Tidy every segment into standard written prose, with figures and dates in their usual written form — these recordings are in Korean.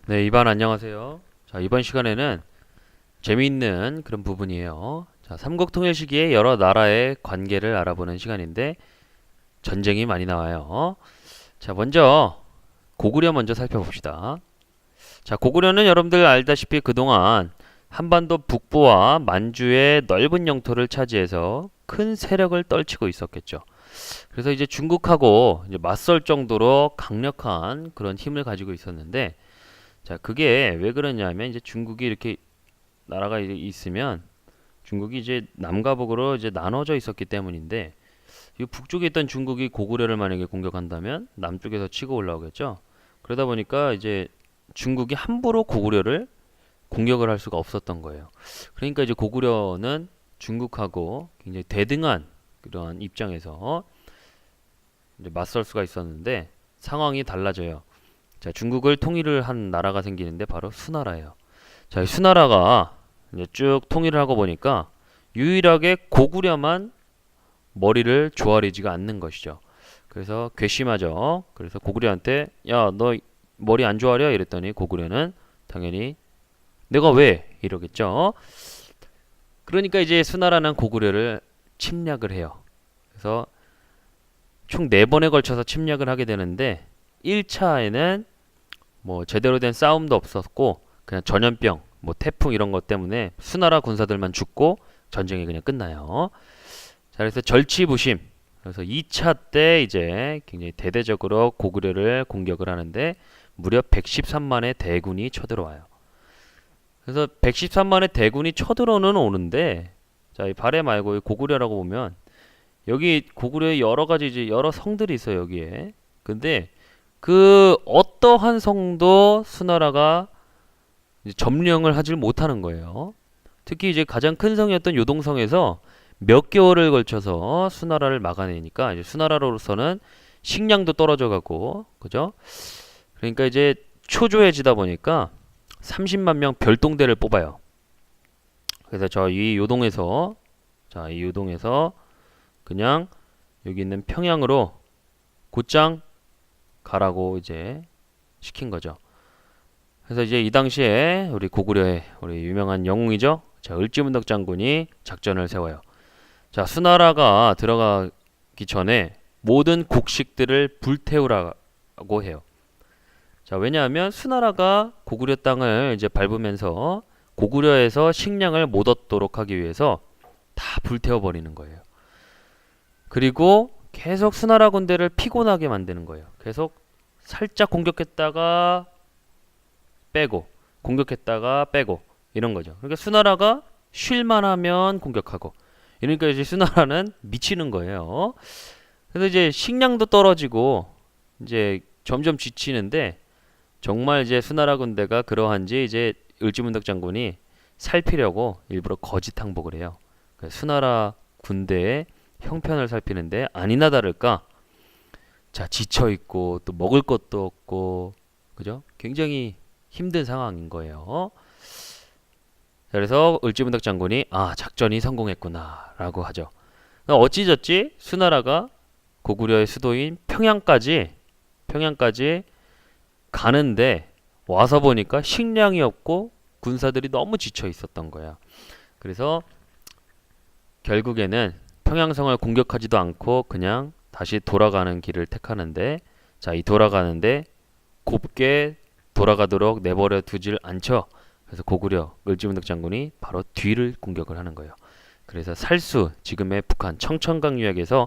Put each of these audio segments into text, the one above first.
네, 이반 안녕하세요. 자, 이번 시간에는 재미있는 그런 부분이에요. 자, 삼국통일 시기에 여러 나라의 관계를 알아보는 시간인데 전쟁이 많이 나와요. 자, 먼저 고구려 먼저 살펴봅시다. 자, 고구려는 여러분들 알다시피 그동안 한반도 북부와 만주의 넓은 영토를 차지해서 큰 세력을 떨치고 있었겠죠. 그래서 이제 중국하고 이제 맞설 정도로 강력한 그런 힘을 가지고 있었는데 자, 그게 왜 그러냐면 이제 중국이 이렇게 나라가 있으면 중국이 이제 남과 북으로 이제 나눠져 있었기 때문인데 이 북쪽에 있던 중국이 고구려를 만약에 공격한다면 남쪽에서 치고 올라오겠죠. 그러다 보니까 이제 중국이 함부로 고구려를 공격을 할 수가 없었던 거예요. 그러니까 이제 고구려는 중국하고 굉장히 대등한 그러한 입장에서 이제 맞설 수가 있었는데 상황이 달라져요. 자, 중국을 통일을 한 나라가 생기는데 바로 수나라예요. 자, 이 수나라가 이제 쭉 통일을 하고 보니까 유일하게 고구려만 머리를 조아리지가 않는 것이죠. 그래서 괘씸하죠. 그래서 고구려한테 야, 너 머리 안 조아려? 이랬더니 고구려는 당연히 내가 왜? 이러겠죠. 그러니까 이제 수나라는 고구려를 침략을 해요. 그래서 총 4번에 걸쳐서 침략을 하게 되는데 1차에는 뭐 제대로 된 싸움도 없었고 그냥 전염병, 뭐 태풍 이런 것 때문에 수나라 군사들만 죽고 전쟁이 그냥 끝나요. 자, 그래서 절치부심. 그래서 2차 때 이제 굉장히 대대적으로 고구려를 공격을 하는데 무려 113만의 대군이 쳐들어와요. 그래서 113만의 대군이 쳐들어는 오는데 자, 이 발해 말고 이 고구려라고 보면 여기 고구려에 여러 가지 이제 여러 성들이 있어요, 여기에. 근데 그 어떠한 성도 수나라가 이제 점령을 하질 못하는 거예요. 특히 이제 가장 큰 성이었던 요동성에서 몇 개월을 걸쳐서 수나라를 막아내니까 이제 수나라로서는 식량도 떨어져 가고 그죠? 그러니까 이제 초조해지다 보니까 30만 명 별동대를 뽑아요. 그래서 저 이 요동에서 자, 이 요동에서 그냥 여기 있는 평양으로 곧장 가라고 이제 시킨 거죠. 그래서 이제 이 당시에 우리 고구려의 우리 유명한 영웅이죠. 자, 을지문덕 장군이 작전을 세워요. 자, 수나라가 들어가기 전에 모든 곡식들을 불태우라고 해요. 자, 왜냐하면 수나라가 고구려 땅을 이제 밟으면서 고구려에서 식량을 못 얻도록 하기 위해서 다 불태워 버리는 거예요. 그리고 계속 수나라 군대를 피곤하게 만드는 거예요. 계속 살짝 공격했다가 빼고 공격했다가 빼고 이런 거죠. 그러니까 수나라가 쉴만 하면 공격하고 그러니까 이제 수나라는 미치는 거예요. 그래서 이제 식량도 떨어지고 이제 점점 지치는데 정말 이제 수나라 군대가 그러한지 이제 을지문덕 장군이 살피려고 일부러 거짓 항복을 해요. 그래서 수나라 군대의 형편을 살피는데 아니나 다를까 자, 지쳐 있고 또 먹을 것도 없고 그죠? 굉장히 힘든 상황인 거예요. 그래서 을지문덕 장군이 아, 작전이 성공했구나라고 하죠. 어찌저찌 수나라가 고구려의 수도인 평양까지 가는데 와서 보니까 식량이 없고 군사들이 너무 지쳐 있었던 거야. 그래서 결국에는 평양성을 공격하지도 않고 그냥 다시 돌아가는 길을 택하는데 자, 이 돌아가는데 곱게 돌아가도록 내버려 두질 않죠. 그래서 고구려 을지문덕 장군이 바로 뒤를 공격을 하는 거예요. 그래서 살수 지금의 북한 청천강유역에서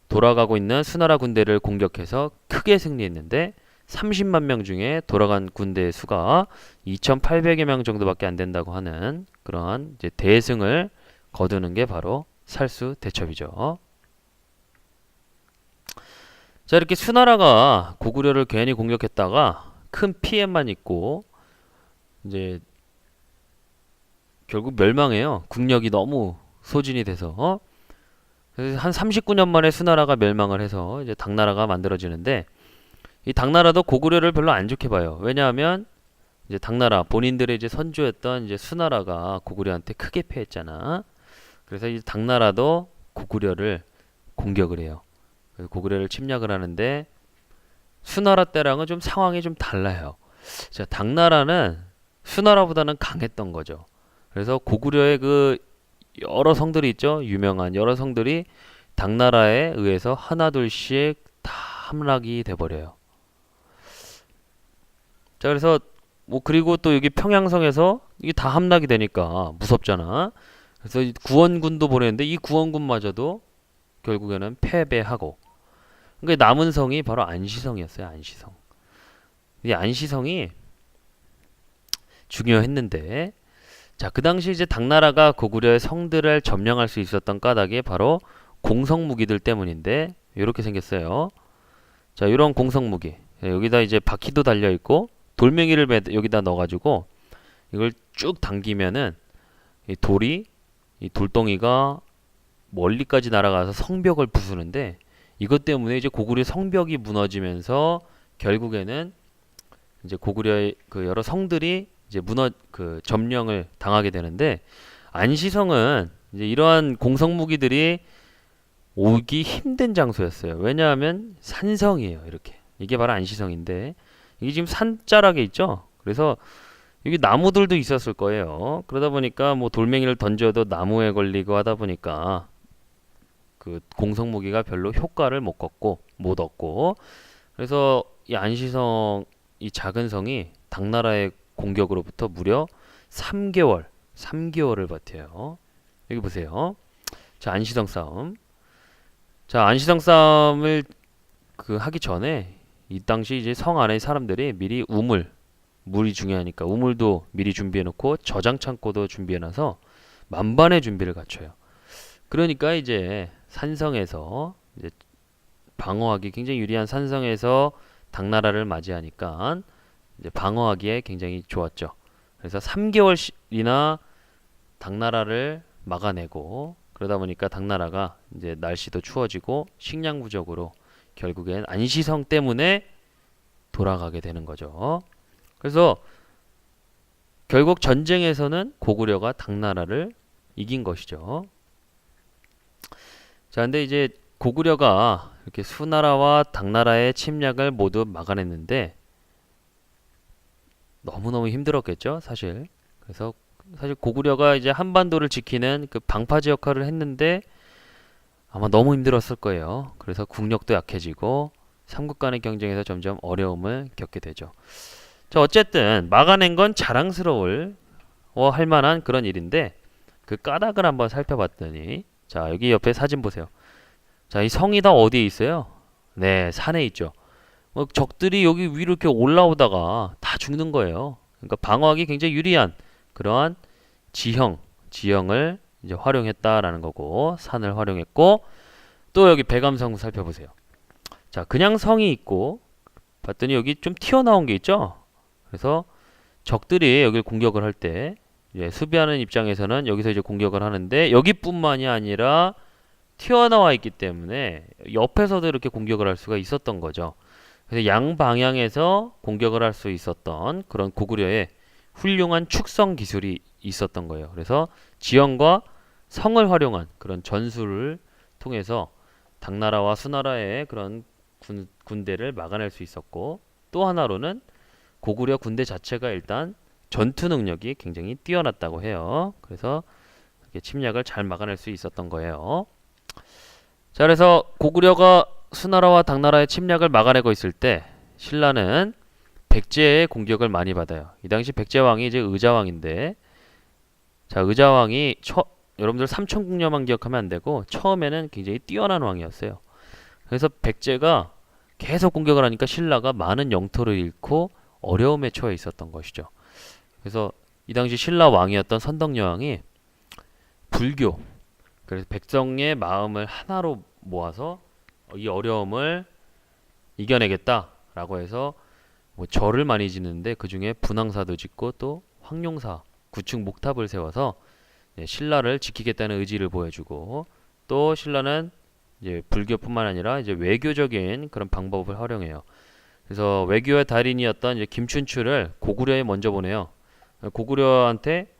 돌아가고 있는 수나라 군대를 공격해서 크게 승리했는데 30만 명 중에 돌아간 군대의 수가 2,800여 명 정도밖에 안 된다고 하는 그러한 이제 대승을 거두는 게 바로 살수 대첩이죠. 자, 이렇게 수나라가 고구려를 괜히 공격했다가 큰 피해만 입고 이제 결국 멸망해요. 국력이 너무 소진이 돼서 그래서 한 39년 만에 수나라가 멸망을 해서 이제 당나라가 만들어지는데 이 당나라도 고구려를 별로 안 좋게 봐요. 왜냐하면 이제 당나라 본인들의 이제 선조였던 이제 수나라가 고구려한테 크게 패했잖아. 그래서 이 당나라도 고구려를 공격을 해요. 그래서 고구려를 침략을 하는데 수나라 때랑은 좀 상황이 좀 달라요. 자, 당나라는 수나라보다는 강했던 거죠. 그래서 고구려의 그 여러 성들이 있죠. 유명한 여러 성들이 당나라에 의해서 하나둘씩 다 함락이 돼버려요. 자, 그래서 뭐 그리고 또 여기 평양성에서 이게 다 함락이 되니까 무섭잖아. 그래서 이 구원군도 보냈는데 이 구원군마저도 결국에는 패배하고. 그러니까 남은 성이 바로 안시성이었어요. 안시성. 이 안시성이 중요했는데, 자, 그 당시 이제 당나라가 고구려의 성들을 점령할 수 있었던 까닭이 바로 공성무기들 때문인데, 이렇게 생겼어요. 자, 이런 공성무기. 여기다 이제 바퀴도 달려 있고 돌멩이를 여기다 넣어가지고 이걸 쭉 당기면은 이 돌이 이 돌덩이가 멀리까지 날아가서 성벽을 부수는데, 이것 때문에 이제 고구려 성벽이 무너지면서 결국에는 이제 고구려의 그 여러 성들이 이제 그 점령을 당하게 되는데, 안시성은 이제 이러한 공성무기들이 오기 힘든 장소였어요. 왜냐하면 산성이에요. 이렇게 이게 바로 안시성인데, 이게 지금 산자락에 있죠. 그래서 여기 나무들도 있었을 거예요. 그러다 보니까 뭐 돌멩이를 던져도 나무에 걸리고 하다 보니까 그 공성무기가 별로 효과를 못 얻고, 그래서 이 안시성, 이 작은 성이 당나라의 공격으로부터 무려 3개월을 버텨요. 여기 보세요. 자, 안시성 싸움. 자, 안시성 싸움을 그 하기 전에 이 당시 이제 성 안에 사람들이 미리 물이 중요하니까 우물도 미리 준비해 놓고 저장 창고도 준비해 놔서 만반의 준비를 갖춰요. 그러니까 이제 산성에서 이제 방어하기 굉장히 유리한 산성에서 당나라를 맞이하니까 이제 방어하기에 굉장히 좋았죠. 그래서 3개월이나 당나라를 막아내고, 그러다 보니까 당나라가 이제 날씨도 추워지고 식량 부족으로 결국엔 안시성 때문에 돌아가게 되는 거죠. 그래서 결국 전쟁에서는 고구려가 당나라를 이긴 것이죠. 자, 근데 이제 고구려가 이렇게 수나라와 당나라의 침략을 모두 막아냈는데 너무너무 힘들었겠죠, 사실. 그래서 사실 고구려가 이제 한반도를 지키는 그 방파제 역할을 했는데 아마 너무 힘들었을 거예요. 그래서 국력도 약해지고 삼국 간의 경쟁에서 점점 어려움을 겪게 되죠. 자, 어쨌든 막아낸 건 자랑스러울 할 만한 그런 일인데, 그 까닭을 한번 살펴봤더니, 자, 여기 옆에 사진 보세요. 자, 이 성이 다 어디에 있어요? 네, 산에 있죠. 적들이 여기 위로 이렇게 올라오다가 다 죽는 거예요. 그러니까 방어하기 굉장히 유리한 그러한 지형을 이제 활용했다라는 거고, 산을 활용했고, 또 여기 배감성 살펴보세요. 자, 그냥 성이 있고 봤더니 여기 좀 튀어나온 게 있죠. 그래서 적들이 여기를 공격을 할 때 수비하는 입장에서는 여기서 이제 공격을 하는데, 여기뿐만이 아니라 튀어나와 있기 때문에 옆에서도 이렇게 공격을 할 수가 있었던 거죠. 그래서 양 방향에서 공격을 할 수 있었던 그런 고구려의 훌륭한 축성 기술이 있었던 거예요. 그래서 지형과 성을 활용한 그런 전술을 통해서 당나라와 수나라의 그런 군대를 막아낼 수 있었고, 또 하나로는 고구려 군대 자체가 일단 전투 능력이 굉장히 뛰어났다고 해요. 그래서 이렇게 침략을 잘 막아낼 수 있었던 거예요. 자, 그래서 고구려가 수나라와 당나라의 침략을 막아내고 있을 때 신라는 백제의 공격을 많이 받아요. 이 당시 백제왕이 이제 의자왕인데, 자, 의자왕이 여러분들 삼천국녀만 기억하면 안 되고 처음에는 굉장히 뛰어난 왕이었어요. 그래서 백제가 계속 공격을 하니까 신라가 많은 영토를 잃고 어려움에 처해 있었던 것이죠. 그래서 이 당시 신라 왕이었던 선덕여왕이 불교, 그래서 백성의 마음을 하나로 모아서 이 어려움을 이겨내겠다라고 해서 뭐 절을 많이 짓는데, 그 중에 분황사도 짓고 또 황룡사 구축 목탑을 세워서 신라를 지키겠다는 의지를 보여주고, 또 신라는 이제 불교뿐만 아니라 이제 외교적인 그런 방법을 활용해요. 그래서 외교의 달인이었던 이제 김춘추를 고구려에 먼저 보내요. 고구려한테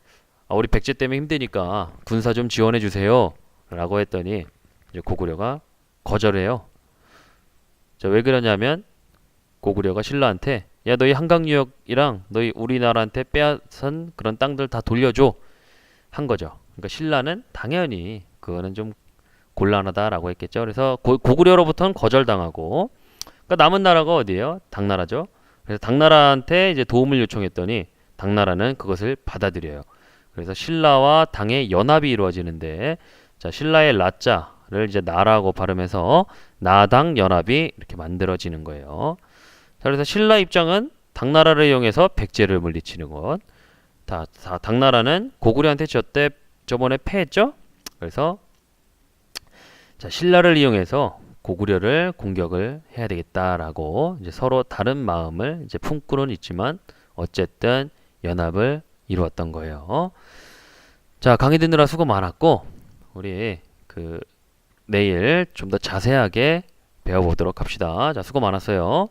우리 백제 때문에 힘드니까 군사 좀 지원해 주세요 라고 했더니 이제 고구려가 거절해요. 자, 왜 그러냐면 고구려가 신라한테 야, 너희 한강유역이랑 너희 우리나라한테 빼앗은 그런 땅들 다 돌려줘 한 거죠. 그러니까 신라는 당연히 그거는 좀 곤란하다라고 했겠죠. 그래서 고구려로부터는 거절당하고, 그러니까 남은 나라가 어디예요? 당나라죠. 그래서 당나라한테 이제 도움을 요청했더니 당나라는 그것을 받아들여요. 그래서 신라와 당의 연합이 이루어지는데, 자, 신라의 라자를 이제 나라고 발음해서 나당 연합이 이렇게 만들어지는 거예요. 자, 그래서 신라 입장은 당나라를 이용해서 백제를 물리치는 것. 당나라는 고구려한테 저번에 패했죠? 그래서 자, 신라를 이용해서 고구려를 공격을 해야 되겠다라고 이제 서로 다른 마음을 이제 품고는 있지만 어쨌든 연합을 이루었던 거예요. 자, 강의 듣느라 수고 많았고 우리 내일 좀 더 자세하게 배워보도록 합시다. 자, 수고 많았어요.